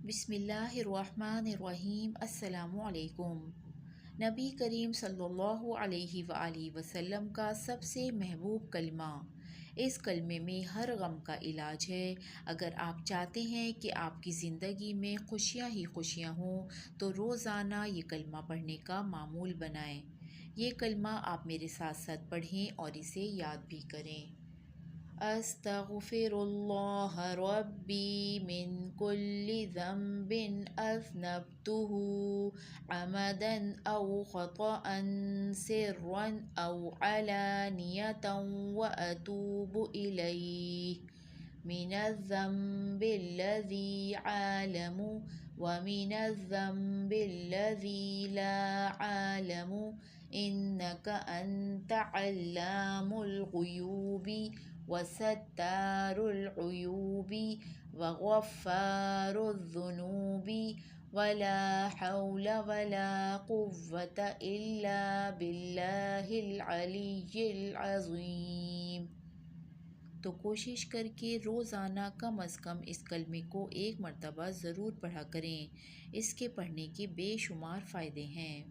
بسم اللہ الرحمن الرحیم۔ السلام علیکم۔ نبی کریم صلی اللہ علیہ وآلہ وسلم کا سب سے محبوب کلمہ۔ اس کلمے میں ہر غم کا علاج ہے۔ اگر آپ چاہتے ہیں کہ آپ کی زندگی میں خوشیاں ہی خوشیاں ہوں تو روزانہ یہ کلمہ پڑھنے کا معمول بنائیں۔ یہ کلمہ آپ میرے ساتھ ساتھ پڑھیں اور اسے یاد بھی کریں۔ استغفر اللہ ربی من کل ذنب اذنبته عمدا او خطأ سرا او علانیة واتوب الیہ من الذنب الذی عالم ومن الذنب الذی لا عالم انک انت علام الغیوب وستار العیوب وغفار الذنوب ولا حول ولا قوة الا باللہ العلی العظیم۔ تو کوشش کر کے روزانہ کم از کم اس کلمے کو ایک مرتبہ ضرور پڑھا کریں۔ اس کے پڑھنے کے بے شمار فائدے ہیں۔